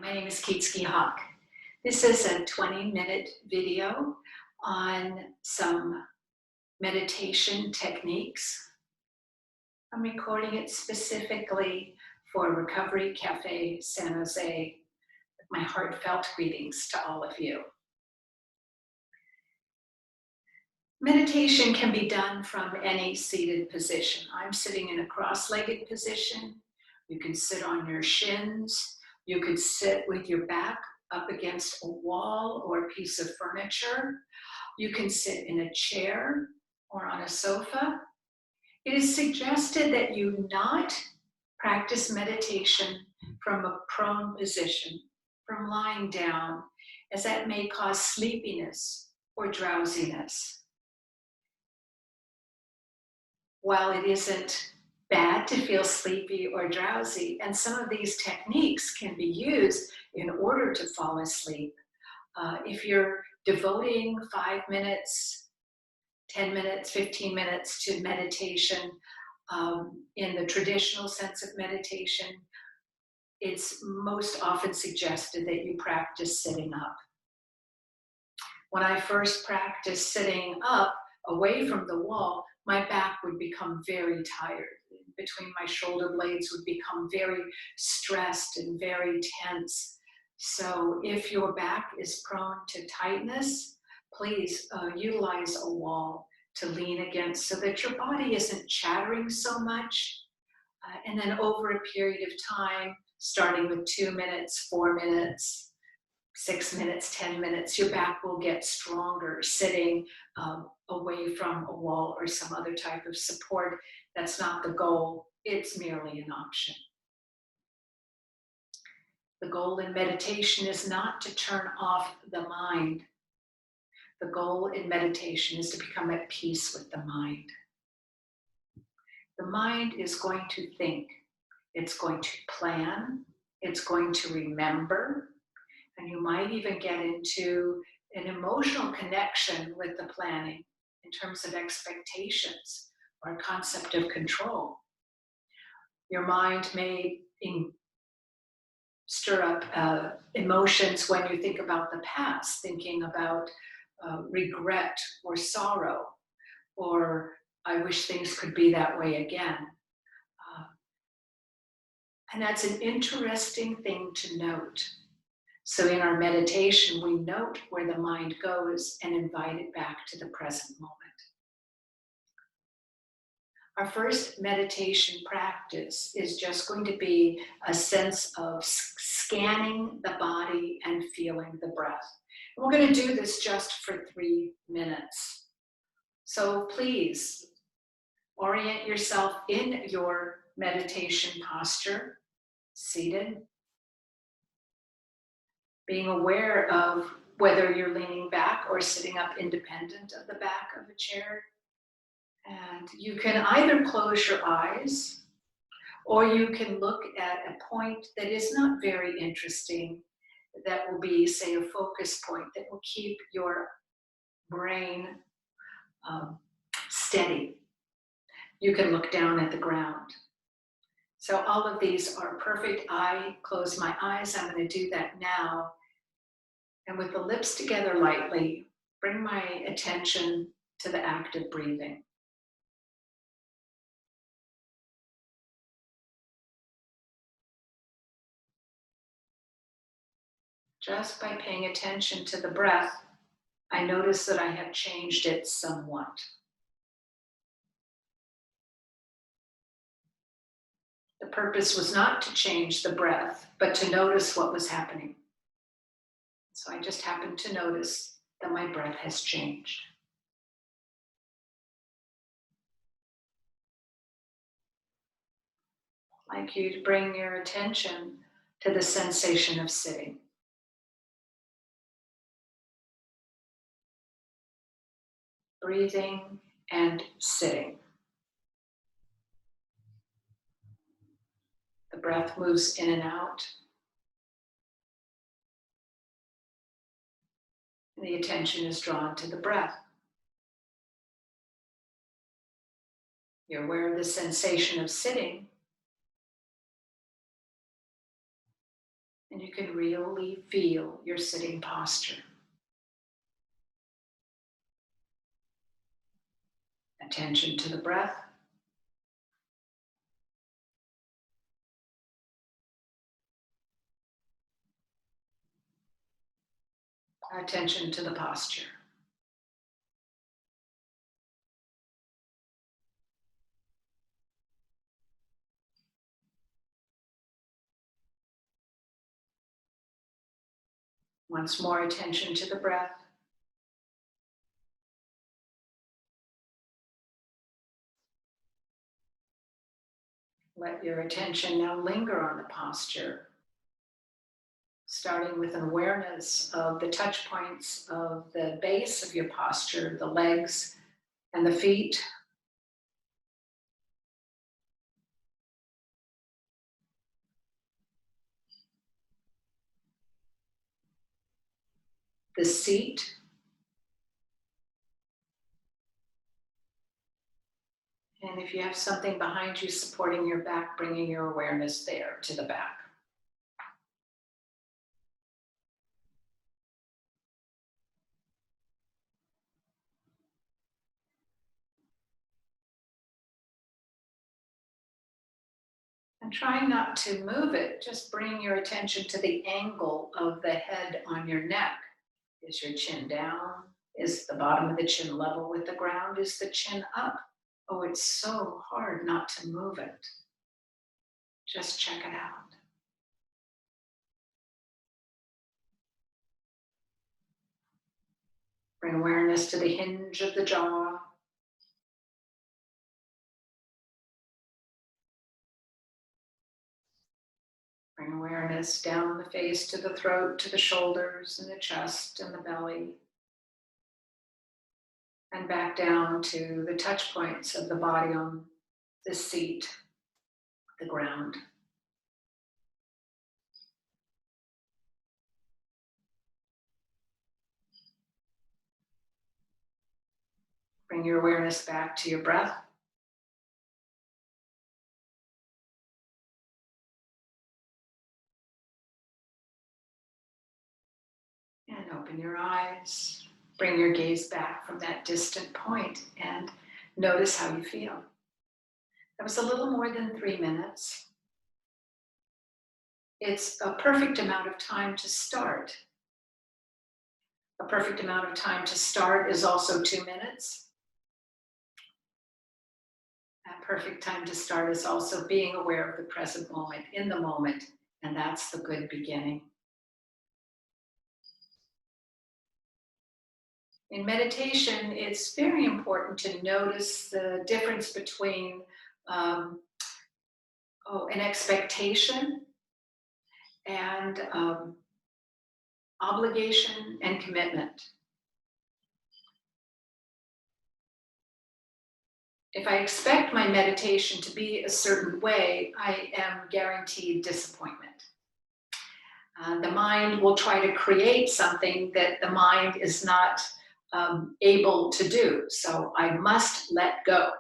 My name is Keatske Hawk. This is a 20-minute video on some meditation techniques. I'm recording it specifically for Recovery Cafe San Jose. My heartfelt greetings to all of you. Meditation can be done from any seated position. I'm sitting in a cross-legged position. You can sit on your shins. You could sit with your back up against a wall or a piece of furniture. You can sit in a chair or on a sofa. It is suggested that you not practice meditation from a prone position, from lying down, as that may cause sleepiness or drowsiness. While it isn't bad to feel sleepy or drowsy, and some of these techniques can be used in order to fall asleep. If you're devoting 5 minutes, 10 minutes, 15 minutes to meditation, in the traditional sense of meditation, it's most often suggested that you practice sitting up. When I first practiced sitting up away from the wall, my back would become very tired. Between my shoulder blades would become very stressed and very tense. So if your back is prone to tightness, please utilize a wall to lean against so that your body isn't chattering so much. And then over a period of time, starting with 2 minutes, 4 minutes, 6 minutes, 10 minutes, your back will get stronger sitting away from a wall or some other type of support. That's not the goal, it's merely an option. The goal in meditation is not to turn off the mind. The goal in meditation is to become at peace with the mind. The mind is going to think, it's going to plan, it's going to remember, and you might even get into an emotional connection with the planning in terms of expectations or a concept of control. Your mind may stir up emotions when you think about the past, thinking about regret or sorrow, or I wish things could be that way again. And that's an interesting thing to note. So in our meditation, we note where the mind goes and invite it back to the present moment. Our first meditation practice is just going to be a sense of scanning the body and feeling the breath. And we're going to do this just for 3 minutes. So please orient yourself in your meditation posture, seated, being aware of whether you're leaning back or sitting up independent of the back of a chair. And you can either close your eyes or you can look at a point that is not very interesting, that will be, say, a focus point that will keep your brain steady. You can look down at the ground. So all of these are perfect. I close my eyes. I'm going to do that now. And with the lips together lightly, bring my attention to the act of breathing. Just by paying attention to the breath, I notice that I have changed it somewhat. The purpose was not to change the breath, but to notice what was happening. So I just happened to notice that my breath has changed. I'd like you to bring your attention to the sensation of sitting. Breathing and sitting. The breath moves in and out. And the attention is drawn to the breath. You're aware of the sensation of sitting. And you can really feel your sitting posture. Attention to the breath. Attention to the posture. Once more, attention to the breath. Let your attention now linger on the posture, starting with an awareness of the touch points of the base of your posture, the legs and the feet. The seat. And if you have something behind you supporting your back, bringing your awareness there to the back. And trying not to move it, just bring your attention to the angle of the head on your neck. Is your chin down? Is the bottom of the chin level with the ground? Is the chin up? Oh, it's so hard not to move it. Just check it out. Bring awareness to the hinge of the jaw. Bring awareness down the face to the throat, to the shoulders and the chest and the belly. And back down to the touch points of the body on the seat, the ground. Bring your awareness back to your breath. And open your eyes. Bring your gaze back from that distant point and notice how you feel. That was a little more than 3 minutes. It's a perfect amount of time to start. A perfect amount of time to start is also 2 minutes. A perfect time to start is also being aware of the present moment, in the moment, and that's the good beginning. In meditation, it's very important to notice the difference between an expectation and obligation and commitment. If I expect my meditation to be a certain way, I am guaranteed disappointment. The mind will try to create something that the mind is not able to do. So I must let go.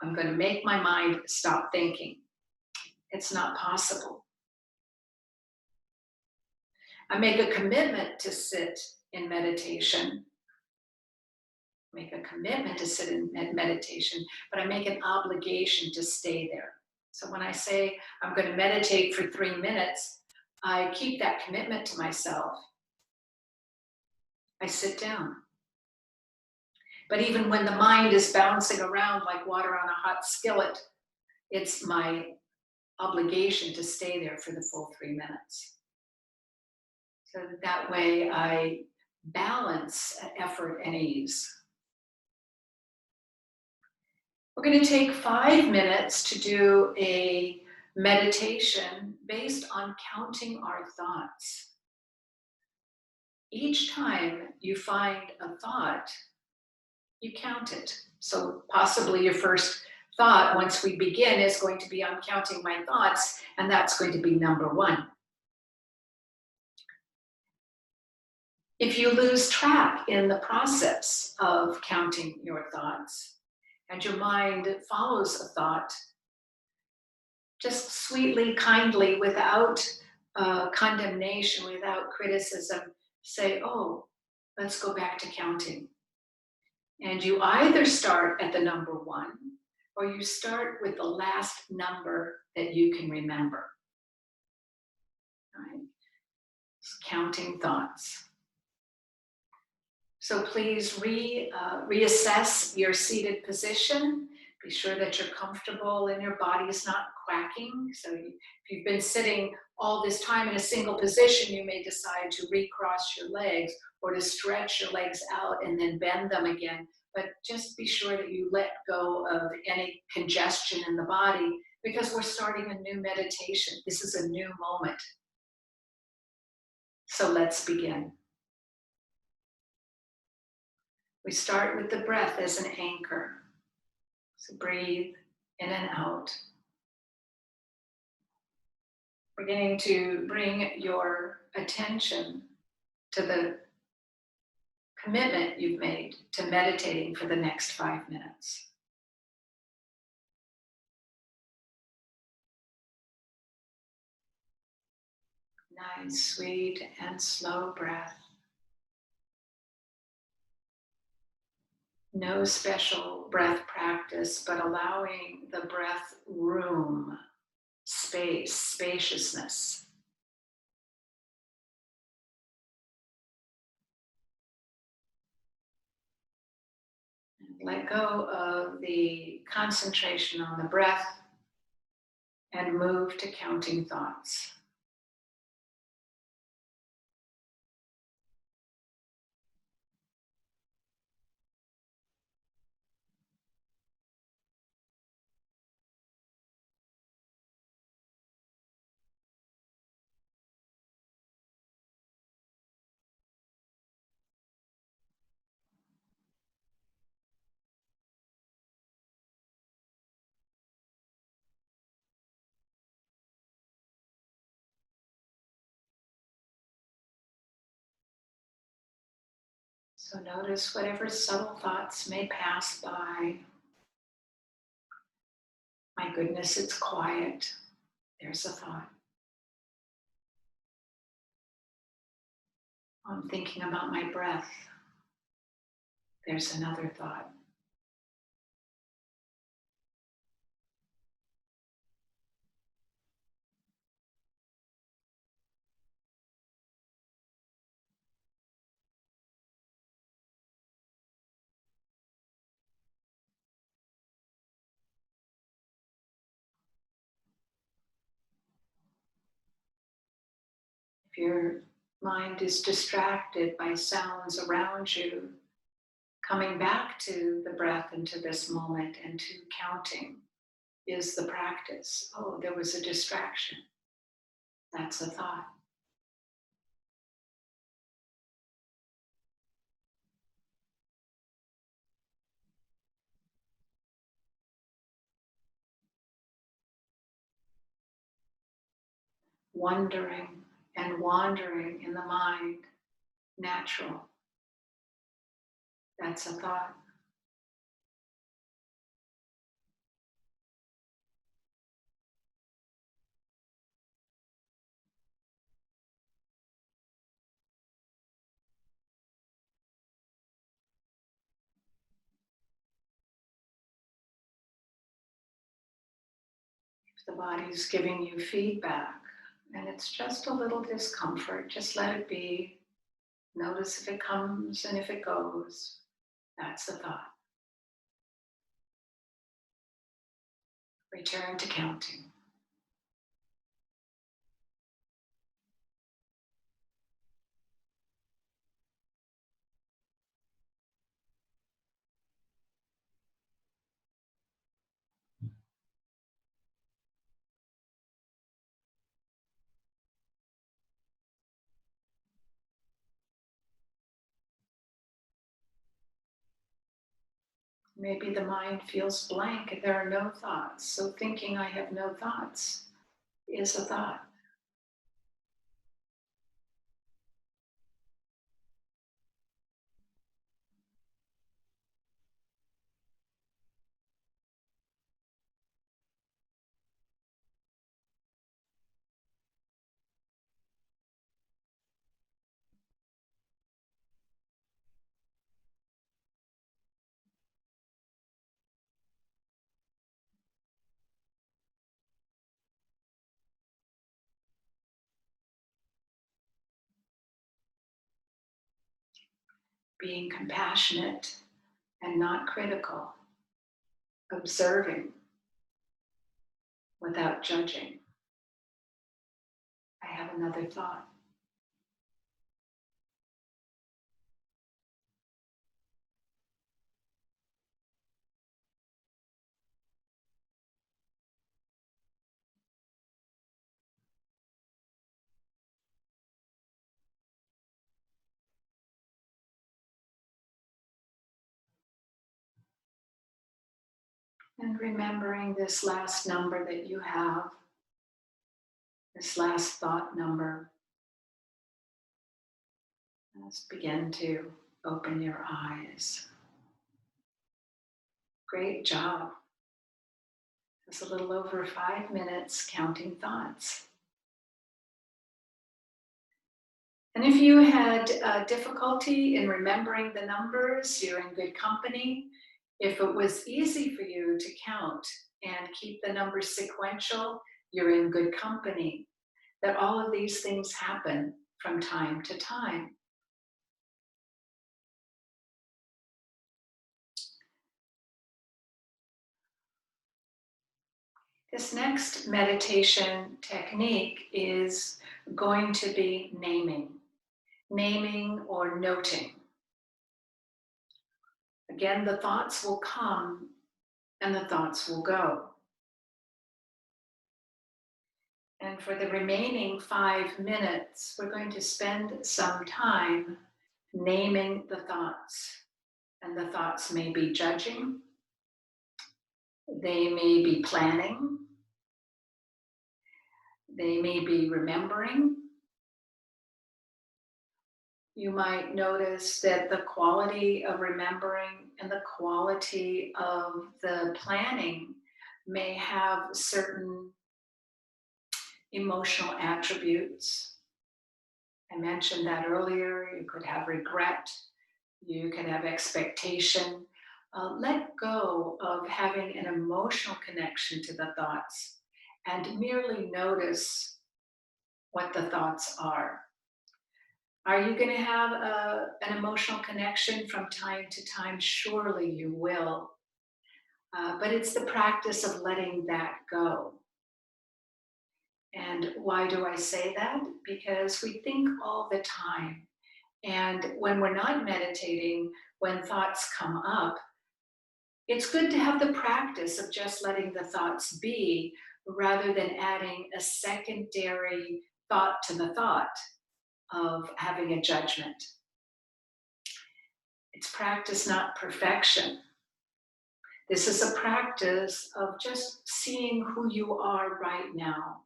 I'm going to make my mind stop thinking. It's not possible. I make a commitment to sit in meditation. Make a commitment to sit in meditation, but I make an obligation to stay there. So when I say I'm going to meditate for 3 minutes, I keep that commitment to myself. I sit down. But even when the mind is bouncing around like water on a hot skillet, it's my obligation to stay there for the full 3 minutes. So that way I balance effort and ease. We're going to take 5 minutes to do a meditation based on counting our thoughts. Each time you find a thought, you count it. So possibly your first thought, once we begin, is going to be I'm counting my thoughts, and that's going to be number 1. If you lose track in the process of counting your thoughts, and your mind follows a thought, just sweetly, kindly, without condemnation, without criticism, say, oh, let's go back to counting. And you either start at the number one or you start with the last number that you can remember. Right? Counting thoughts. So please reassess your seated position. Be sure that you're comfortable and your body is not quacking. So if you've been sitting all this time in a single position, you may decide to recross your legs or to stretch your legs out and then bend them again. But just be sure that you let go of any congestion in the body, because we're starting a new meditation. This is a new moment. So let's begin. We start with the breath as an anchor. So breathe in and out. Beginning to bring your attention to the commitment you've made to meditating for the next 5 minutes. Nice, sweet, and slow breath. No special breath practice, but allowing the breath room, space, spaciousness. Let go of the concentration on the breath and move to counting thoughts. So notice whatever subtle thoughts may pass by. My goodness, it's quiet. There's a thought. I'm thinking about my breath. There's another thought. If your mind is distracted by sounds around you, coming back to the breath and to this moment and to counting is the practice. Oh, there was a distraction. That's a thought. Wondering and wandering in the mind, natural. That's a thought. If the body's giving you feedback and it's just a little discomfort, just let it be. Notice if it comes and if it goes. That's the thought. Return to counting. Maybe the mind feels blank and there are no thoughts. So thinking I have no thoughts is a thought. being compassionate and not critical, observing without judging. I have another thought. And remembering this last number that you have, this last thought number, let's begin to open your eyes. Great job. It's a little over 5 minutes counting thoughts. And if you had difficulty in remembering the numbers, you're in good company. If it was easy for you to count and keep the numbers sequential, you're in good company. That all of these things happen from time to time. This next meditation technique is going to be naming or noting. Again, the thoughts will come and the thoughts will go. And for the remaining 5 minutes, we're going to spend some time naming the thoughts. And the thoughts may be judging, they may be planning, they may be remembering. You might notice that the quality of remembering and the quality of the planning may have certain emotional attributes. I mentioned that earlier. You could have regret, you could have expectation. Let go of having an emotional connection to the thoughts and merely notice what the thoughts are. Are you going to have an emotional connection from time to time? Surely you will. But it's the practice of letting that go. And why do I say that? Because we think all the time. And when we're not meditating, when thoughts come up, it's good to have the practice of just letting the thoughts be rather than adding a secondary thought to the thought of having a judgment. It's practice, not perfection. This is a practice of just seeing who you are right now,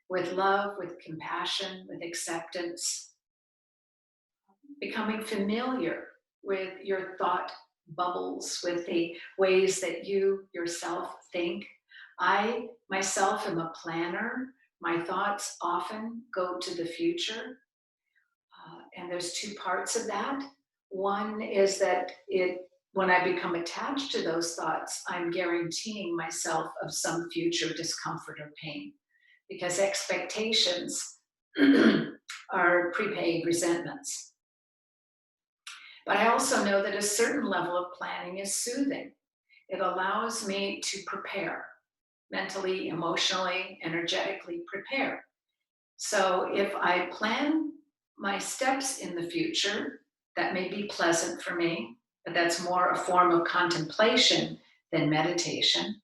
with love, with compassion, with acceptance, becoming familiar with your thought bubbles, with the ways that you yourself think. I myself am a planner. My thoughts often go to the future. And there's two parts of that. One is that when I become attached to those thoughts, I'm guaranteeing myself of some future discomfort or pain, because expectations are prepaid resentments. But I also know that a certain level of planning is soothing. It allows me to prepare, mentally, emotionally, energetically prepare. So if I plan my steps in the future, that may be pleasant for me, but that's more a form of contemplation than meditation.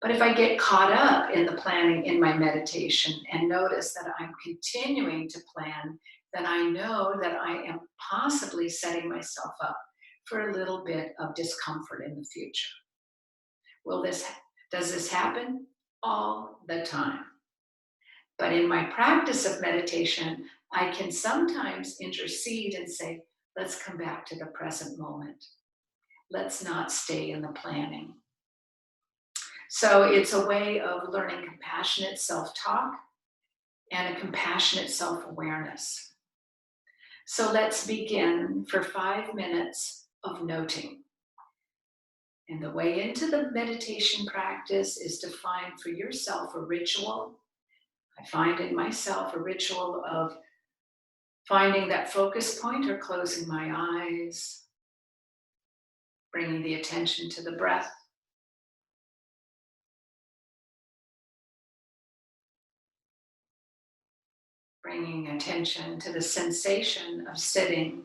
But if I get caught up in the planning in my meditation and notice that I'm continuing to plan, then I know that I am possibly setting myself up for a little bit of discomfort in the future. Does this happen? All the time. But in my practice of meditation, I can sometimes intercede and say, let's come back to the present moment. Let's not stay in the planning. So it's a way of learning compassionate self-talk and a compassionate self-awareness. So let's begin for 5 minutes of noting. And the way into the meditation practice is to find for yourself a ritual. I find in myself a ritual of Finding that focus point or closing my eyes, bringing the attention to the breath. Bringing attention to the sensation of sitting.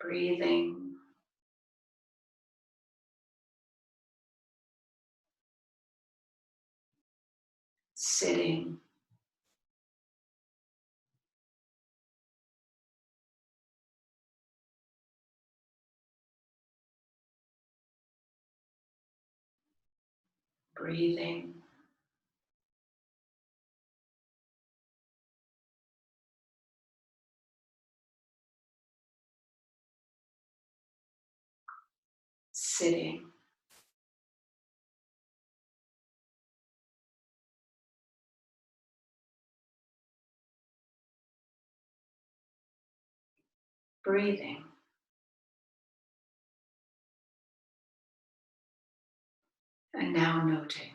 Breathing. Sitting. Breathing. Sitting. Breathing. And now noting.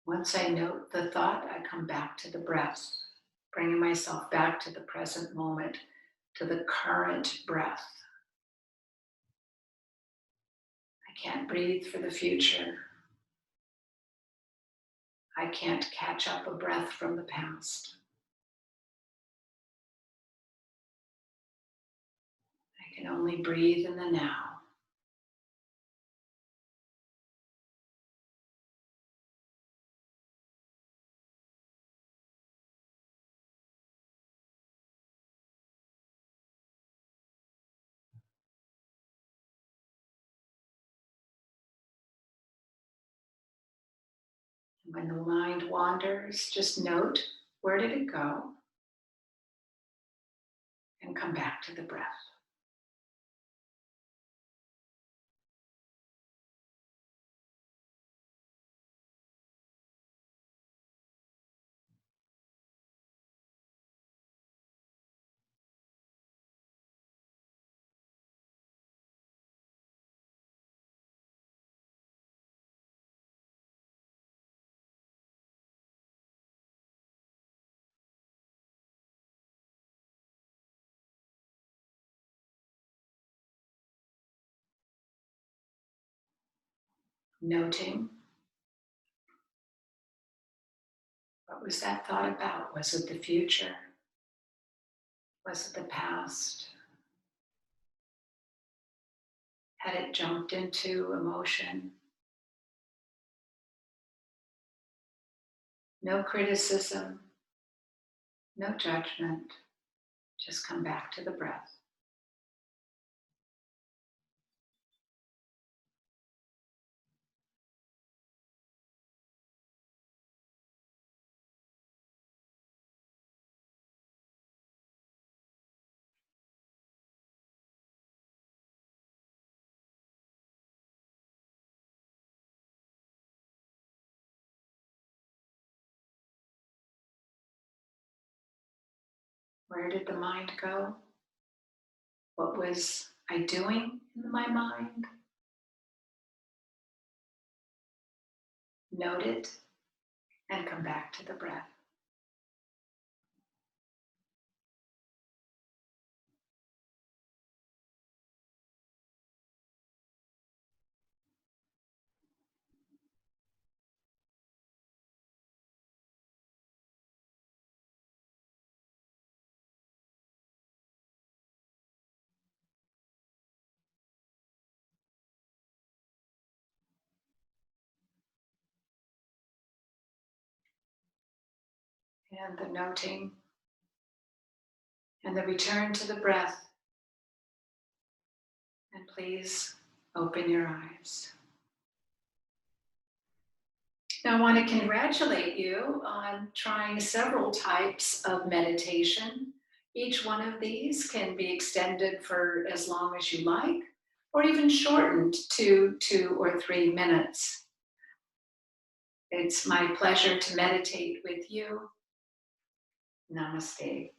Once I note the thought, I come back to the breath, bringing myself back to the present moment, to the current breath. I can't breathe for the future. I can't catch up a breath from the past. I can only breathe in the now. And when the mind wanders, just note, where did it go? And come back to the breath. Noting, what was that thought about? Was it the future? Was it the past? Had it jumped into emotion? No criticism, no judgment. Just come back to the breath. Where did the mind go? What was I doing in my mind? Note it and come back to the breath. And the noting and the return to the breath. And please open your eyes. Now, I want to congratulate you on trying several types of meditation. Each one of these can be extended for as long as you like. or even shortened to 2 or 3 minutes. It's my pleasure to meditate with you. Namaste.